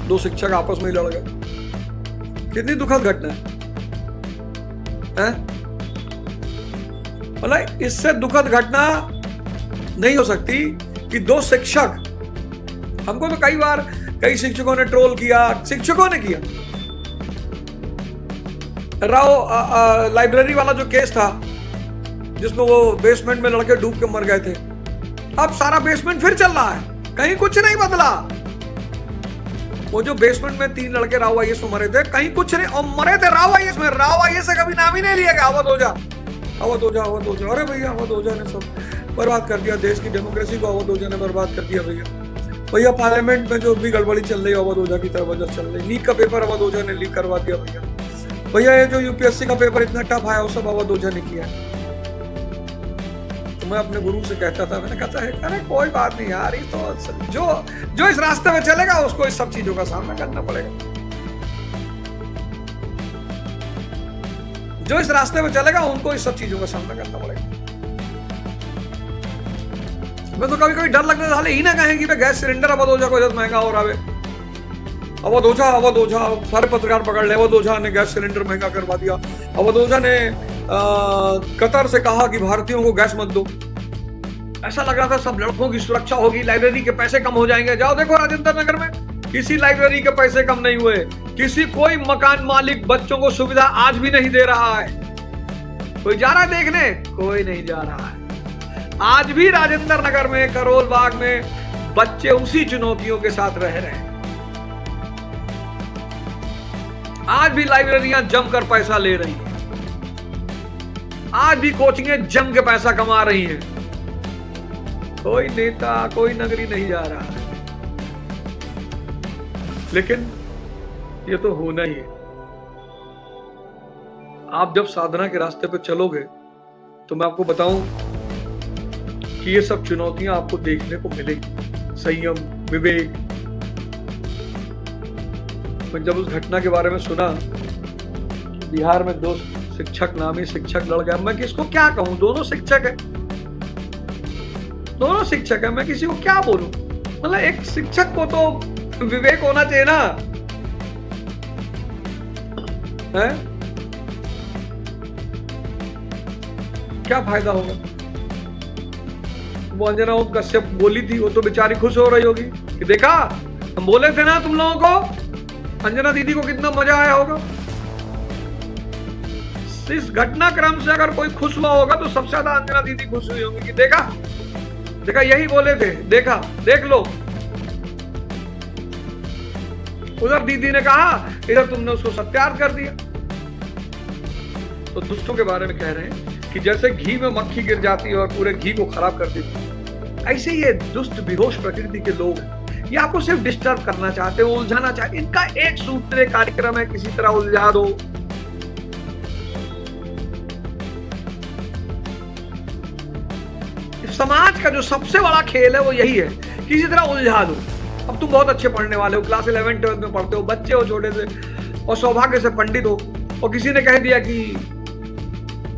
दो शिक्षक आपस में ही लड़ गए। कितनी दुखद घटना है? मतलब इससे दुखद घटना नहीं हो सकती कि दो शिक्षक, हमको तो कई बार कई शिक्षकों ने ट्रोल किया, शिक्षकों ने किया। राव लाइब्रेरी वाला जो केस था जिसमें वो बेसमेंट में लड़के डूब के मर गए थे, अब सारा बेसमेंट फिर चल रहा है, कहीं कुछ नहीं बदला। वो जो बेसमेंट में 3 लड़के राव आईएएस में मरे थे, कहीं कुछ नहीं, और मरे थे राव आईएएस में। राव आईएएस से कभी नाम ही नहीं लिया गया। अवध ओझा, अवध ओझा, अवध ओझा। अरे भैया अवध ओझा ने सब बर्बाद कर दिया, देश की डेमोक्रेसी को अवध ओझा ने बर्बाद कर दिया। भैया पार्लियामेंट में जो भी गड़बड़ी चल रही है अवध ओझा की तरफ वजह चल रही। लीक का पेपर अवध ओझा ने लीक करवा दिया। भैया ये जो यूपीएससी का पेपर इतना टफ आया वो सब अवध ओझा ने किया। मैं अपने गुरु से कहता था, मैंने कहता है अरे कोई बात नहीं यार, ये तो जो इस रास्ते में चलेगा उसको इस सब चीजों का सामना करना पड़ेगा। जो इस रास्ते में चलेगा उनको इस सब चीजों का सामना करना पड़ेगा। मैं तो कभी कभी डर लगता था ही ना कहें कि गैस सिलेंडर अवध ओझा को इतना महंगा हो रहा है। अवध ओझा सारे पत्रकार पकड़ ले। अवध ओझा ने गैस सिलेंडर महंगा करवा दिया। अवध ओझा ने कतर से कहा कि भारतीयों को गैस मत दो। ऐसा लग रहा था सब लड़कों की सुरक्षा होगी, लाइब्रेरी के पैसे कम हो जाएंगे। जाओ देखो राजेंद्र नगर में किसी लाइब्रेरी के पैसे कम नहीं हुए। कोई मकान मालिक बच्चों को सुविधा आज भी नहीं दे रहा है। कोई जा रहा है देखने? कोई नहीं जा रहा है। आज भी राजेंद्र नगर में, करोल बाग में बच्चे उसी चुनौतियों के साथ रह रहे हैं। आज भी लाइब्रेरियां जमकर पैसा ले रही हैं। आज भी कोचिंगें जम के पैसा कमा रही हैं। कोई नेता, कोई नगरी नहीं जा रहा है। लेकिन ये तो होना ही है। आप जब साधना के रास्ते पर चलोगे तो मैं आपको बताऊं कि ये सब चुनौतियां आपको देखने को मिलेगी। संयम, विवेक। मैं जब उस घटना के बारे में सुना, बिहार में 2 शिक्षक, नामी शिक्षक लड़ गए। मैं किसको क्या कहूं? दोनों शिक्षक है, दोनों शिक्षक है। मैं किसी को क्या बोलूं? मतलब एक शिक्षक को तो विवेक होना चाहिए ना, है? क्या फायदा होगा? वो अंजना कश्यप बोली थी, वो तो बेचारी खुश हो रही होगी कि देखा हम बोले थे ना तुम लोगों को। अंजना दीदी को कितना मजा आया होगा। इस घटनाक्रम से अगर कोई खुश हुआ होगा तो सबसे ज्यादा अंजना दीदी खुश हुई होंगी कि देखा देखा यही बोले थे, देखा, देख लो। उधर दीदी ने कहा, इधर तुमने उसको सत्यार्थ कर दिया। तो दुष्टों के बारे में कह रहे हैं कि जैसे घी में मक्खी गिर जाती है और पूरे घी को खराब कर देती है, ऐसे ये दुष्ट बेहोश प्रकृति के लोग ये आपको सिर्फ डिस्टर्ब करना चाहते हैं, उलझाना चाहते हैं। इनका एक सूत्रीय कार्यक्रम है, किसी तरह उलझा दो। समाज का जो सबसे बड़ा खेल है वो यही है, किसी तरह उलझा दो। अब तुम बहुत अच्छे पढ़ने वाले हो, क्लास 11-12 में पढ़ते हो, बच्चे हो छोटे से, और सौभाग्य से पंडित हो, और किसी ने कह दिया कि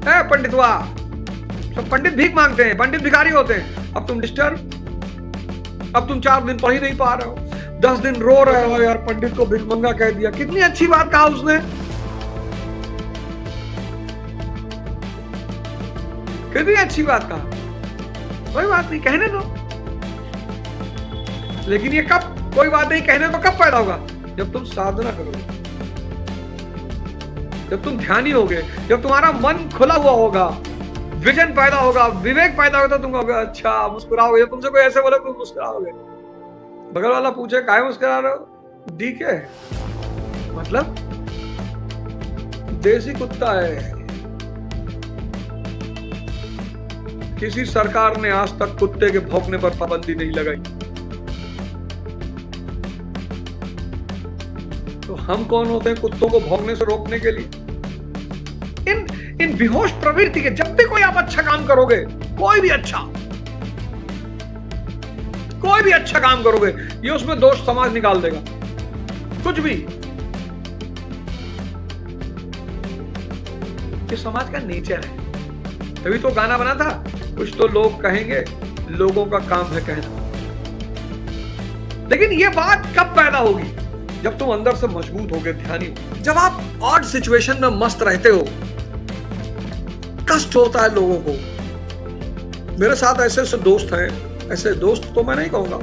पंडित हुआ, सब पंडित भीख मांगते हैं, पंडित भिखारी होते हैं। अब तुम डिस्टर्ब, अब तुम 4 दिन पढ़ ही नहीं पा रहे हो, 10 दिन रो रहे हो, यार पंडित को भिखमंगा कह दिया। कितनी अच्छी बात कहा उसने, कितनी अच्छी बात कहा। कोई बात नहीं, कहने दो। लेकिन ये कब, कोई बात नहीं कहने दो, कब पैदा होगा? जब तुम साधना करोगे, जब तुम ध्यानी होगे, जब तुम्हारा मन खुला हुआ होगा, विजन पैदा होगा, विवेक पैदा होगा, तो तुम कहोगे अच्छा, मुस्कुराओगे। जब तुमसे कोई ऐसे बोले तुम मुस्कुराओगे। बगल वाला पूछे काहे मुस्कुरा रहे हो? डीके मतलब देसी कुत्ता है। किसी सरकार ने आज तक कुत्ते के भौंकने पर पाबंदी नहीं लगाई, तो हम कौन होते हैं कुत्तों को भौंकने से रोकने के लिए? इन बेहोश प्रवृत्ति के, जब भी कोई आप अच्छा काम करोगे, कोई भी अच्छा काम करोगे, ये उसमें दोष समाज निकाल देगा, कुछ भी। ये समाज का नेचर है। तभी तो गाना बना था, कुछ तो लोग कहेंगे, लोगों का काम है कहना। लेकिन ये बात कब पैदा होगी? जब तुम अंदर से मजबूत हो गए, ध्यानी हो, जब आप ऑड सिचुएशन में मस्त रहते हो, कष्ट होता है लोगों को। मेरे साथ ऐसे ऐसे दोस्त हैं, ऐसे दोस्त तो मैं नहीं कहूंगा,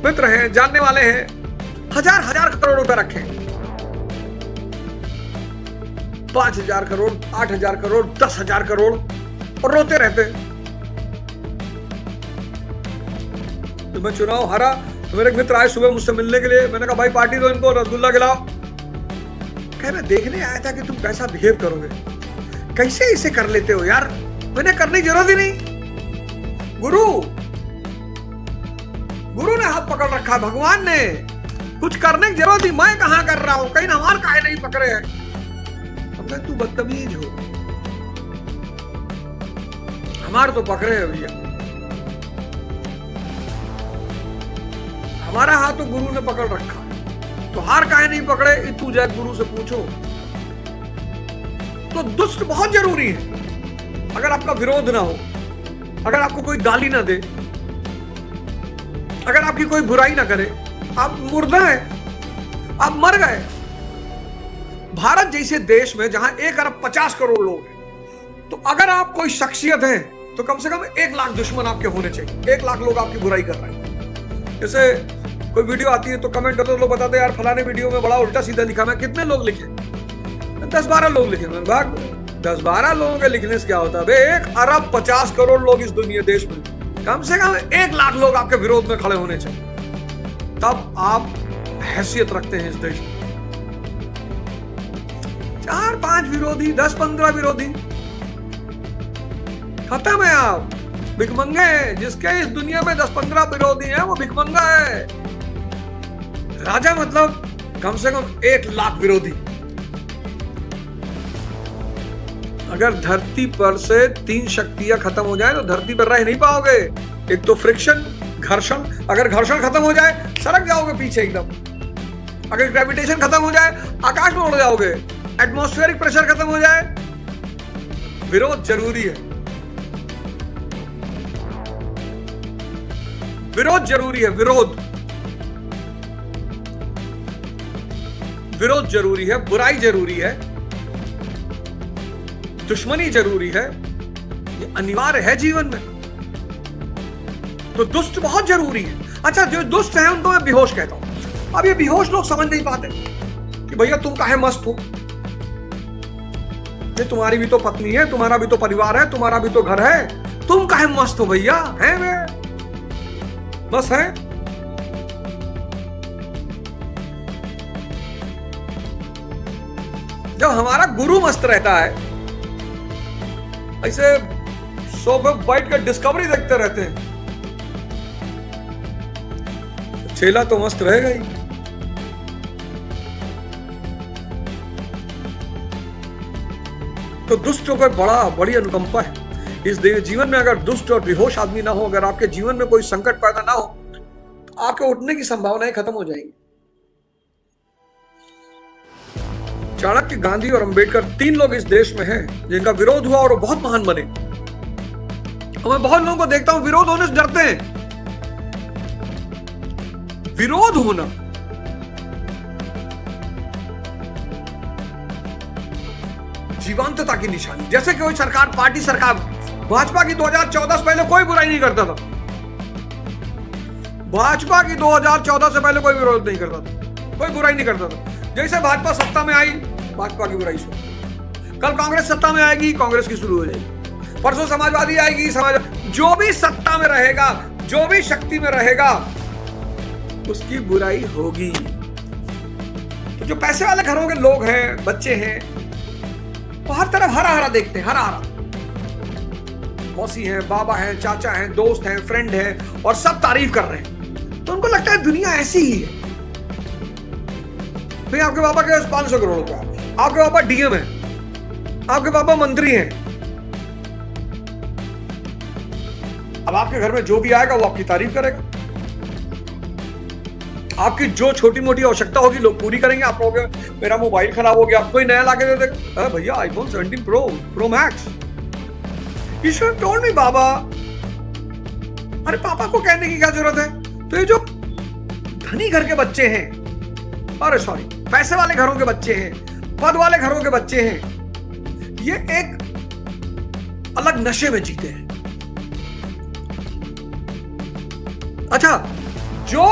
मित्र हैं, जानने वाले हैं, हजार हजार करोड़ रुपए रखे, 5,000 करोड़, 8,000 करोड़, 10,000 करोड़, और रोते रहते। तो मैं चुनाव हारा तो मेरे एक मित्र आए सुबह मुझसे मिलने के लिए। मैंने कहा भाई पार्टी दो इनको, रसगुल्ला खिलाओ। कह मैं देखने आया था कि तुम कैसा बिहेव करोगे, कैसे इसे कर लेते हो यार। मैंने करने की जरूरत ही नहीं। गुरु ने हाथ पकड़ रखा, भगवान ने, कुछ करने की जरूरत ही, मैं कहां कर रहा हूं, कहीं हमार काहे नहीं पकड़े हैं। हमने तू बदतमीज हो, हमार तो पकड़े है भैया, हमारा हाथ तो गुरु ने पकड़ रखा, तो हार काहे नहीं पकड़े, तू जाए गुरु से पूछो। तो दुष्ट बहुत जरूरी है। अगर आपका विरोध ना हो, अगर आपको कोई गाली ना दे, अगर आपकी कोई बुराई ना करे, आप मुर्दा हैं, आप मर गए। भारत जैसे देश में जहां 1 अरब 50 करोड़ लोग हैं, तो अगर आप कोई शख्सियत हैं तो कम से कम 1 लाख दुश्मन आपके होने चाहिए। 1 लाख लोग आपकी बुराई कर रहे हैं। जैसे कोई वीडियो आती है तो कमेंट करते लोग बताते यार फलाने वीडियो में बड़ा उल्टा सीधा लिखा। मैं कितने लोग लिखे? 10-12 लोग लिखे। मैं भाग 10-12 लोगों के लिखने से क्या होता है? 1 अरब 50 करोड़ लोग इस दुनिया देश में, कम से कम 1 लाख लोग आपके विरोध में खड़े होने चाहिए, तब आप हैसियत रखते हैं इस देश में। 4-5 विरोधी, 10-15 विरोधी, खत्म है आप। भिखमंगे हैं। जिसके इस दुनिया में 10-15 विरोधी हैं वो भिखमंगा है। राजा मतलब कम से कम 1 लाख विरोधी। अगर धरती पर से 3 शक्तियां खत्म हो जाए तो धरती पर रह नहीं पाओगे। एक तो फ्रिक्शन, घर्षण, अगर घर्षण खत्म हो जाए सरक जाओगे पीछे एकदम। अगर ग्रेविटेशन खत्म हो जाए आकाश में उड़ जाओगे। एटमॉस्फेरिक प्रेशर खत्म हो जाए। विरोध जरूरी है, विरोध जरूरी है। विरोध जरूरी है, बुराई जरूरी है, दुश्मनी जरूरी है, ये अनिवार्य है जीवन में। तो दुष्ट बहुत जरूरी है। अच्छा, जो दुष्ट है उनको मैं बेहोश कहता हूं। अब ये बेहोश लोग समझ नहीं पाते कि भैया तुम काहे मस्त हो, ये तुम्हारी भी तो पत्नी है, तुम्हारा भी तो परिवार है, तुम्हारा भी तो घर है, तुम काहे मस्त हो भैया? है वे बस है। जब हमारा गुरु मस्त रहता है, ऐसे सोफे बैठ कर डिस्कवरी देखते रहते हैं, चेला तो मस्त रहेगा ही। तो दुष्टों पर बड़ी अनुकंपा है इस जीवन में। अगर दुष्ट और बेहोश आदमी ना हो, अगर आपके जीवन में कोई संकट पैदा ना हो, तो आपके उठने की संभावनाएं खत्म हो जाएंगी। चाणक्य, गांधी और अंबेडकर 3 लोग इस देश में हैं जिनका विरोध हुआ और वो बहुत महान बने। और मैं बहुत लोगों को देखता हूं विरोध होने से डरते हैं। विरोध होना जीवंतता की निशानी। जैसे कि कोई सरकार, पार्टी सरकार, भाजपा की 2014 से पहले कोई बुराई नहीं करता था। भाजपा की 2014 से पहले कोई विरोध नहीं करता था, कोई बुराई नहीं करता था। जैसे भाजपा सत्ता में आई, भाजपा की बुराई शुरू। कल कांग्रेस सत्ता में आएगी, कांग्रेस की शुरू हो जाएगी। परसों समाजवादी आएगी, जो भी सत्ता में रहेगा, जो भी शक्ति में रहेगा, उसकी बुराई होगी। तो जो पैसे वाले घरों के लोग हैं, बच्चे हैं, वो हर तरफ हरा हरा देखते हैं, हरा हरा। मौसी हैं, बाबा हैं, चाचा हैं, दोस्त हैं, फ्रेंड हैं, और सब तारीफ कर रहे हैं। तो उनको लगता है दुनिया ऐसी ही है। भाई आपके पापा के 500 करोड़ रुपया, आपके पापा डीएम है, आपके पापा मंत्री हैं। अब आपके घर में जो भी आएगा वो आपकी तारीफ करेगा। आपकी जो छोटी मोटी आवश्यकता होगी लोग पूरी करेंगे। आप कहोगे मेरा मोबाइल खराब हो गया, कोई नया लाके दे दे। भैया iPhone 17 pro max. You should have told me, बाबा। अरे पापा को कहने की क्या जरूरत है? तो ये जो धनी घर के बच्चे हैं, अरे सॉरी, पैसे वाले घरों के बच्चे हैं, पद वाले घरों के बच्चे हैं, ये एक अलग नशे में जीते हैं। अच्छा, जो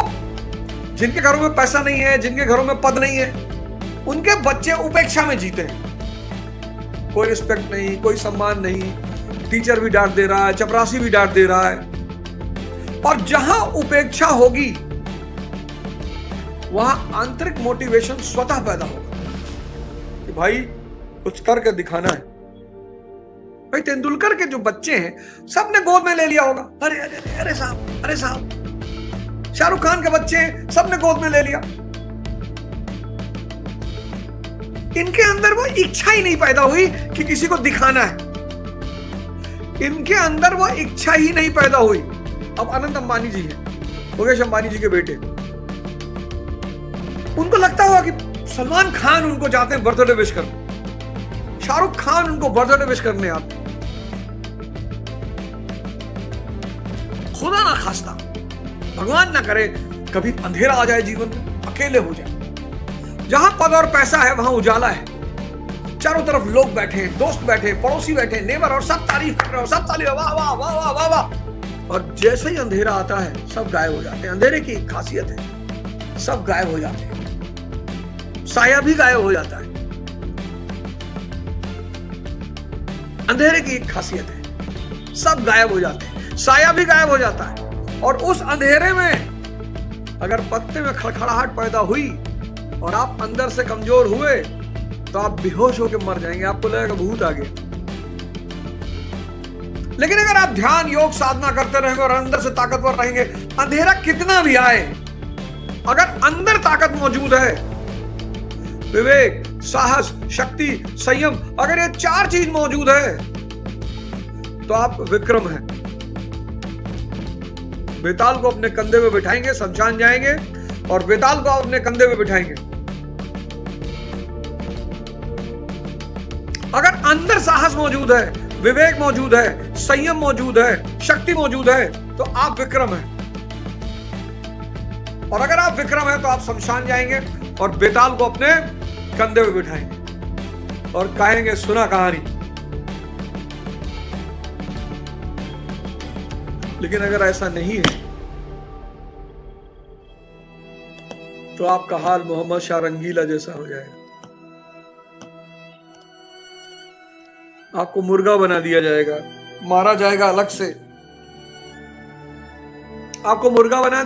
जिनके घरों में पैसा नहीं है, जिनके घरों में पद नहीं है, उनके बच्चे उपेक्षा में जीते हैं। कोई रिस्पेक्ट नहीं, कोई सम्मान नहीं, टीचर भी डांट दे रहा है, चपरासी भी डांट दे रहा है। और जहां उपेक्षा होगी वहां आंतरिक मोटिवेशन स्वतः पैदा होगा कि भाई कुछ करके दिखाना है। भाई तेंदुलकर के जो बच्चे हैं सबने गोद में ले लिया होगा, अरे अरे अरे अरे साहब, अरे साहब। शाहरुख खान के बच्चे हैं, सबने गोद में ले लिया। इनके अंदर वो इच्छा ही नहीं पैदा हुई कि किसी को दिखाना है, इनके अंदर वो इच्छा ही नहीं पैदा हुई। अब अनंत अंबानी जी हैं, मुकेश अंबानी जी के बेटे, उनको लगता हुआ कि सलमान खान उनको जाते हैं बर्थडे विश करने, शाहरुख खान उनको बर्थडे विश करने आते। खुदा ना खास्ता, भगवान ना करे कभी अंधेरा आ जाए जीवन में, अकेले हो जाए। जहां पद और पैसा है वहां उजाला है, चारों तरफ लोग बैठे, दोस्त बैठे, पड़ोसी बैठे, नेबर, और सब तारीफ कर रहे हो, सब तारीफ, वाह वाह वाह वाह वाह वाह। और जैसे ही अंधेरा आता है सब गायब हो जाते हैं। अंधेरे की एक खासियत है, सब गायब हो जाते हैं, साया भी गायब हो जाता है। अंधेरे की एक खासियत है, सब गायब हो जाते हैं, साया भी गायब हो जाता है। और उस अंधेरे में अगर पत्ते में खड़खड़ाहट पैदा हुई और आप अंदर से कमजोर हुए तो आप बेहोश होकर मर जाएंगे, आपको लगेगा भूत आ गया। लेकिन अगर आप ध्यान, योग, साधना करते रहेंगे और अंदर से ताकतवर रहेंगे, अंधेरा कितना भी आए, अगर अंदर ताकत मौजूद है, विवेक, साहस, शक्ति, संयम, अगर ये चार चीज मौजूद है तो आप विक्रम हैं। बेताल को अपने कंधे पे बिठाएंगे, शमशान जाएंगे और बेताल को अपने कंधे पे बिठाएंगे। अगर अंदर साहस मौजूद है, विवेक मौजूद है, संयम मौजूद है, शक्ति मौजूद है, तो आप विक्रम हैं। और अगर आप विक्रम हैं तो आप शमशान जाएंगे और बेताल को अपने कंधे पे बिठाएंगे और कहेंगे सुना कहानी। लेकिन अगर ऐसा नहीं है तो आपका हाल मोहम्मद शाह रंगीला जैसा हो जाएगा। आपको मुर्गा बना दिया जाएगा, मारा जाएगा अलग से, आपको मुर्गा बना